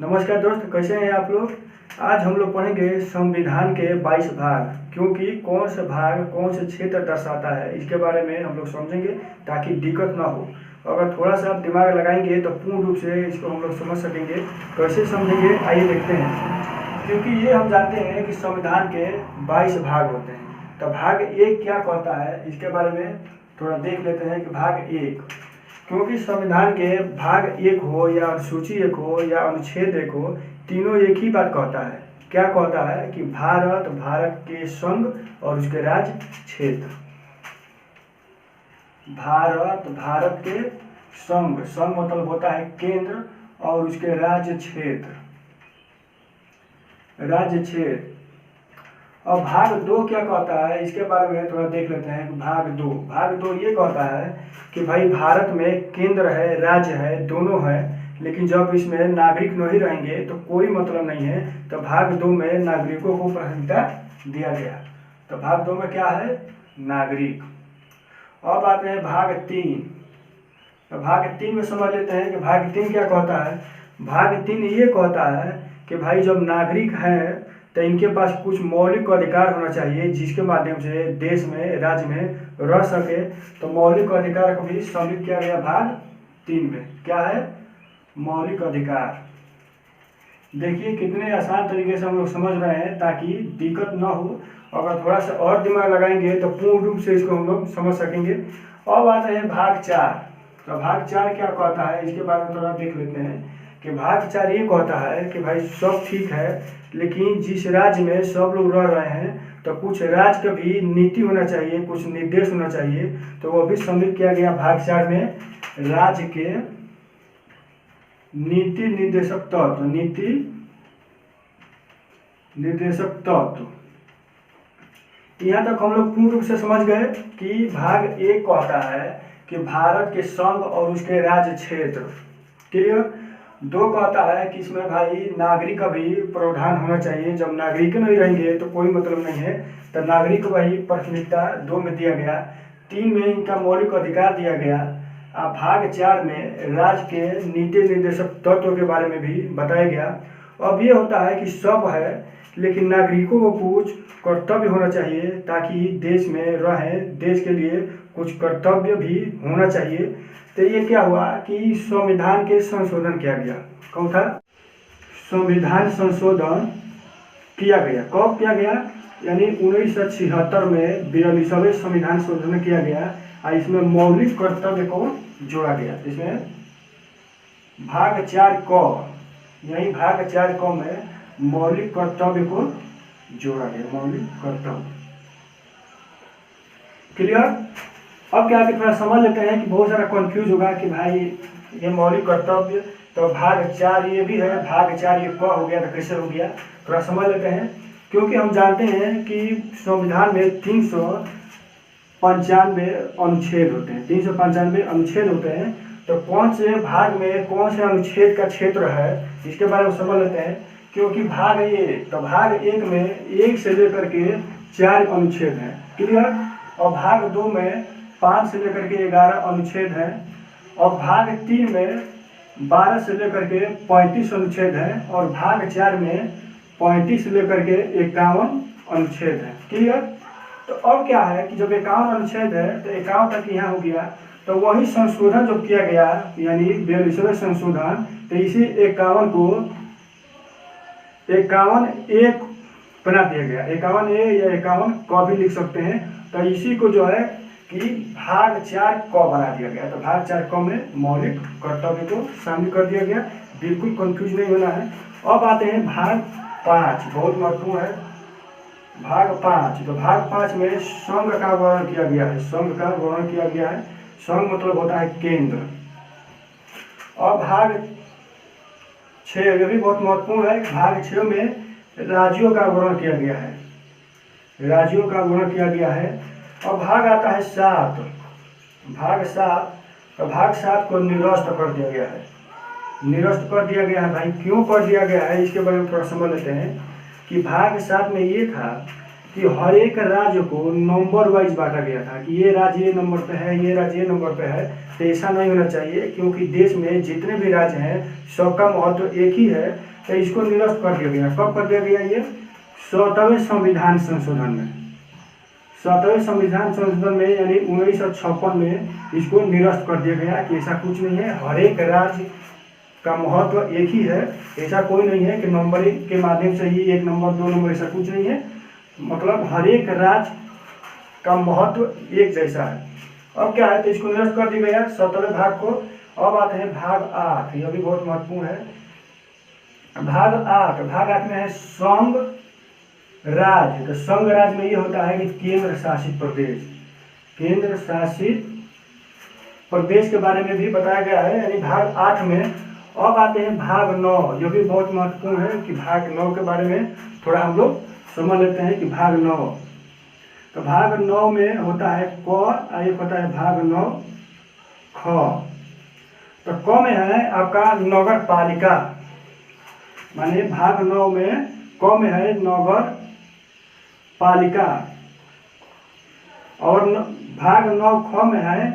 नमस्कार दोस्त, कैसे हैं आप लोग। आज हम लोग पढ़ेंगे संविधान के 22 भाग, क्योंकि कौन सा भाग कौन से क्षेत्र दर्शाता है इसके बारे में हम लोग समझेंगे ताकि दिक्कत ना हो। अगर थोड़ा सा आप दिमाग लगाएंगे तो पूर्ण रूप से इसको हम लोग समझ सकेंगे। कैसे समझेंगे आइए देखते हैं। क्योंकि ये हम जानते हैं कि संविधान के 22 भाग होते हैं, तो भाग एक क्या कहता है इसके बारे में थोड़ा देख लेते हैं कि भाग एक, क्योंकि संविधान के भाग एक हो या अनुसूची एक हो या अनुच्छेद एक हो, तीनों एक ही बात कहता है। क्या कहता है कि भारत, भारत के संघ और उसके राज्य क्षेत्र। भारत, भारत के संघ, संघ मतलब होता है केंद्र, और उसके राज्य क्षेत्र, राज्य क्षेत्र। और भाग दो क्या कहता है इसके बारे में थोड़ा देख लेते हैं। भाग दो ये कहता है कि भाई भारत में केंद्र है, राज्य है, दोनों है, लेकिन जब इसमें नागरिक नहीं रहेंगे तो कोई मतलब नहीं है। तो भाग दो में नागरिकों को प्राथमिकता दिया गया। तो भाग दो में क्या है? नागरिक। अब आते हैं भाग तीन। तो भाग तीन में समझ लेते हैं कि भाग तीन क्या कहता है। भाग तीन ये कहता है कि भाई जब नागरिक हैं तो इनके पास कुछ मौलिक अधिकार होना चाहिए जिसके माध्यम से देश में, राज्य में रह सके। तो मौलिक अधिकार को भी सम्मिलित किया गया भाग तीन में। क्या है? मौलिक अधिकार। देखिए कितने आसान तरीके से हम लोग समझ रहे हैं ताकि दिक्कत ना हो। अगर थोड़ा सा और दिमाग लगाएंगे तो पूर्ण रूप से इसको हम लोग समझ सकेंगे। अब आते हैं भाग चार। तो भाग चार क्या कहता है इसके बारे में थोड़ा देख लेते हैं कि भाग चार ये कहता है कि भाई सब ठीक है, लेकिन जिस राज्य में सब लोग रह रहे हैं तो कुछ राज्य का भी नीति होना चाहिए, कुछ निर्देश होना चाहिए। तो वो भी सम्मिलित किया गया भाग चार में। राज्य के नीति निर्देशक तत्व, नीति निर्देशक तत्व। यहाँ तक हम लोग पूर्ण रूप से समझ गए कि भाग एक कहता है कि भारत के संघ और उसके राज्य क्षेत्र। क्लियर? दो कहता है कि इसमें भाई नागरिक का भी प्रावधान होना चाहिए। जब नागरिक नहीं रहेंगे तो कोई मतलब नहीं है, तो नागरिक को भाई प्राथमिकता दो में दिया गया। तीन में इनका मौलिक अधिकार दिया गया। भाग चार में राज्य के नीति निर्देशक तत्व के बारे में भी बताया गया। अब ये होता है कि सब है, लेकिन नागरिकों को कुछ कर्तव्य होना चाहिए ताकि देश में रहें, देश के लिए कुछ कर्तव्य भी होना चाहिए। तो ये क्या हुआ कि संविधान के संशोधन किया गया। कौन था? संविधान संशोधन किया गया। कब किया गया? यानी 1976 में 42वें संविधान संशोधन किया गया और इसमें मौलिक कर्तव्य को जोड़ा गया। इसमें भाग चार क, यही भाग चार क में मौलिक कर्तव्य को जोड़ा गया। मौलिक कर्तव्य। क्लियर? अब क्या कि थोड़ा समझ लेते हैं कि बहुत सारा कंफ्यूज होगा कि भाई ये मौलिक कर्तव्य तो भाग चार ये भी है, भाग चार ये क हो गया तो कैसे हो गया, थोड़ा समझ लेते हैं। क्योंकि हम जानते हैं कि संविधान में 395 अनुच्छेद होते हैं, 395 अनुच्छेद होते हैं। तो कौन से भाग में कौन से अनुच्छेद का क्षेत्र है इसके बारे में समझ लेते हैं। क्योंकि भाग एक, तो भाग एक में 1 से लेकर के 4 अनुच्छेद हैं। क्लियर? और भाग दो में 5 से लेकर के 11 अनुच्छेद हैं। और भाग तीन में 12 से लेकर के 35 अनुच्छेद हैं। और भाग चार में 35 से लेकर के 51 अनुच्छेद हैं। क्लियर? तो अब क्या है कि जब 51 अनुच्छेद है तो 51 तक यहाँ हो गया। तो वही संशोधन जो किया गया यानी 42वें संशोधन, तो इसी 51 को 51 एक बना दिया गया। 51 ए या 51 क भी लिख सकते हैं। तो इसी को जो है कि भाग चार क बना दिया गया। तो भाग चार क में मौलिक कर्तव्य को शामिल कर दिया गया। बिल्कुल कंफ्यूज नहीं होना है। अब आते हैं भाग पाँच, बहुत महत्वपूर्ण है। भाग पाँच। तो भाग पाँच में संघ का वर्णन किया गया है। संघ का वर्णन किया गया है। संघ मतलब होता है केंद्र। और भाग छः, ये भी बहुत महत्वपूर्ण है। भाग छः में राज्यों का वर्णन किया गया है। राज्यों का वर्णन किया गया है। और भाग आता है सात। भाग सात। तो भाग सात को निरस्त कर दिया गया है। निरस्त कर दिया गया है। भाई क्यों कर दिया गया है इसके बारे में थोड़ा समझ लेते हैं कि भाग सात में ये था कि हर एक राज्य को नंबर वाइज बांटा गया था कि ये राज्य ये नंबर पे है, ये राज्य ये नंबर पे है। तो ऐसा नहीं होना चाहिए, क्योंकि देश में जितने भी राज्य हैं सबका महत्व एक ही है। तो इसको निरस्त कर दिया गया। कब कर दिया गया? ये 7वें संविधान संशोधन में। 7वें संविधान संशोधन में यानी 1956 में इसको निरस्त कर दिया गया कि ऐसा कुछ नहीं है, हर एक राज्य का महत्व एक ही है। ऐसा कोई नहीं है कि नंबरिंग के माध्यम से ही 1 नंबर 2 नंबर, ऐसा कुछ नहीं है। मतलब हर एक राज्य का महत्व एक जैसा है। अब क्या है, तो इसको निरस्त कर दिया गया 17वें भाग को। अब आते हैं भाग 8, यह भी बहुत महत्वपूर्ण है। भाग 8 में है संघ राज्य। तो संघ राज्य में ये होता है कि केंद्र शासित प्रदेश, केंद्र शासित प्रदेश के बारे में भी बताया गया है, यानी भाग 8 में। अब आते हैं भाग 9, जो भी बहुत महत्वपूर्ण है कि भाग 9 के बारे में थोड़ा हम लोग समझ लेते हैं कि भाग 9। तो भाग 9 में होता है क, एक होता है भाग 9 ख। तो क में है आपका नगर पालिका, माने भाग 9 में क में है नगर पालिका। और भाग 9 ख में है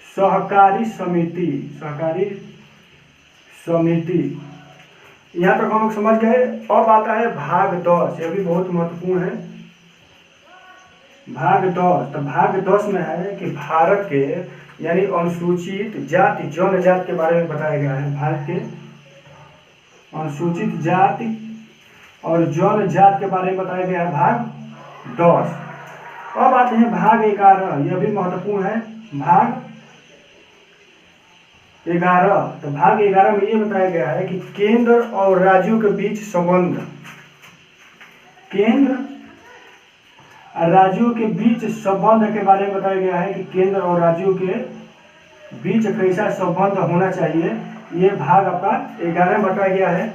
सहकारी समिति, सहकारी समिति। यहाँ तक हम लोग समझ गए। अब आता है भाग 10, यह भी बहुत महत्वपूर्ण है। भाग 10, तो भाग 10 में है कि भारत के यानी अनुसूचित जाति जनजाति के बारे में बताया गया है। भारत के अनुसूचित जाति और जनजाति के बारे में बताया गया है भाग 10। अब आते हैं भाग 11, यह भी महत्वपूर्ण है। भाग 11, तो भाग 11 में ये बताया गया है कि केंद्र और राज्यों के बीच संबंध, केंद्र और राज्यों के बीच संबंध के बारे में बताया गया है कि केंद्र और राज्यों के बीच कैसा संबंध होना चाहिए। ये भाग आपका 11 में बताया गया है।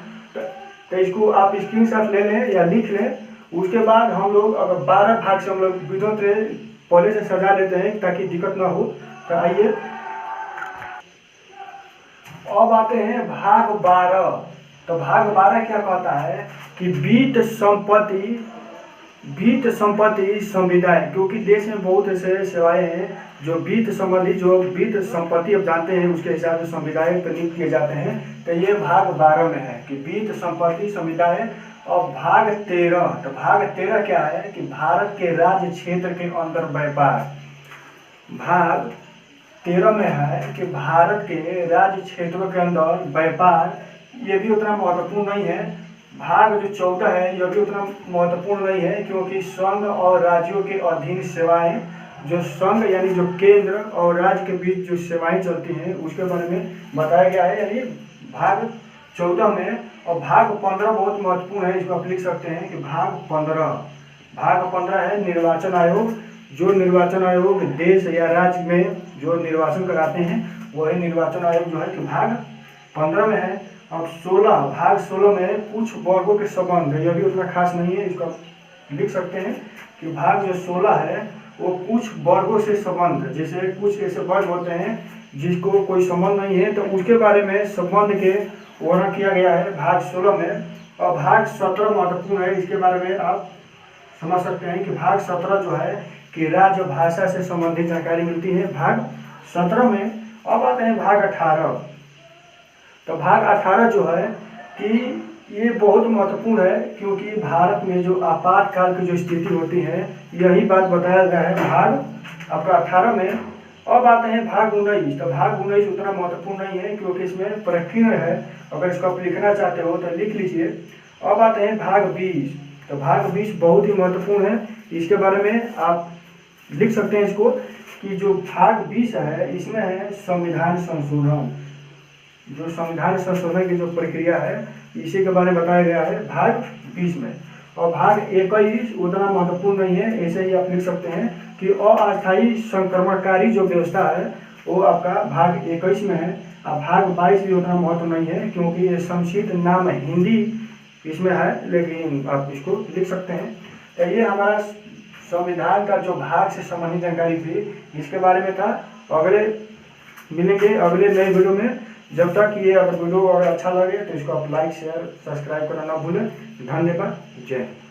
तो इसको आप स्क्रीनशॉट ले लें या लिख लें। उसके बाद हम लोग अगर 12 भाग से हम लोग विद्युत पहले से सजा लेते हैं ताकि दिक्कत ना हो। तो आइए अब आते हैं भाग 12। तो भाग 12 क्या कहता है कि वित्त संपत्ति संविदाएं, क्योंकि देश में बहुत ऐसे सेवाएं हैं जो वित्त संबंधी, जो वित्त संपत्ति अब जानते हैं उसके हिसाब से संविदाएं प्रयुक्त किए जाते हैं। तो ये भाग 12 में है कि वित्त संपत्ति संविदाएं। और भाग 13, तो भाग 13 क्या है कि भारत के राज्य क्षेत्र के अंदर व्यापार। भाग 13 में है कि भारत के राज्य क्षेत्रों के अंदर व्यापार, ये भी उतना महत्वपूर्ण नहीं है। भाग जो 14 है यह भी उतना महत्वपूर्ण नहीं है, क्योंकि संघ और राज्यों के अधीन सेवाएं, जो संघ यानी जो केंद्र और राज्य के बीच जो सेवाएं चलती हैं उसके बारे में बताया गया है, यानी भाग 14 में। और भाग 15 बहुत महत्वपूर्ण है, इसको आप लिख सकते हैं कि भाग 15 है निर्वाचन आयोग। जो निर्वाचन आयोग देश या राज्य में जो निर्वाचन कराते हैं वही निर्वाचन आयोग जो है कि भाग 15 में है। अब भाग 16 में कुछ वर्गों के संबंध, यह भी उतना खास नहीं है, इसको लिख सकते हैं कि भाग जो 16 है वो कुछ वर्गों से संबंध, जैसे कुछ ऐसे वर्ग होते हैं जिसको कोई संबंध नहीं है, तो उसके बारे में संबंध के वर्णन किया गया है भाग 16 में। और भाग 17 महत्वपूर्ण है, इसके बारे में आप समझ सकते हैं कि भाग 17 जो है कि राज्य भाषा से संबंधित जानकारी मिलती है भाग 17 में। अब आते हैं भाग 18। तो भाग 18 जो है कि ये बहुत महत्वपूर्ण है, क्योंकि भारत में जो आपातकाल की जो स्थिति होती है यही बात बताया गया है भाग आपका 18 में। अब आते हैं भाग 19। तो भाग 19 उतना महत्वपूर्ण नहीं है, क्योंकि इसमें प्रकीर्ण है, अगर इसको आप लिखना चाहते हो तो लिख लीजिए। अब आते हैं भाग 20। तो भाग 20 बहुत ही महत्वपूर्ण है, इसके बारे में आप लिख सकते हैं इसको कि जो भाग 20 है इसमें है संविधान संशोधन। जो संविधान संशोधन की जो प्रक्रिया है इसी के बारे में बताया गया है भाग 20 में। और भाग 21 उतना महत्वपूर्ण नहीं है, ऐसे ही आप लिख सकते हैं कि अस्थायी संक्रमणकारी जो व्यवस्था है वो आपका भाग 21 में है। और भाग 22 भी उतना महत्व नहीं है, क्योंकि ये संक्षिप्त नाम हिंदी इसमें है, लेकिन आप इसको लिख सकते हैं। तो ये हमारा संविधान का जो भाग से संबंधित जानकारी थी इसके बारे में था। अगले मिलेंगे अगले नए वीडियो में। जब तक ये अगर वीडियो अगर अच्छा लगे तो इसको आप लाइक शेयर सब्सक्राइब करना ना भूलें। धन्यवाद। जय हिंद।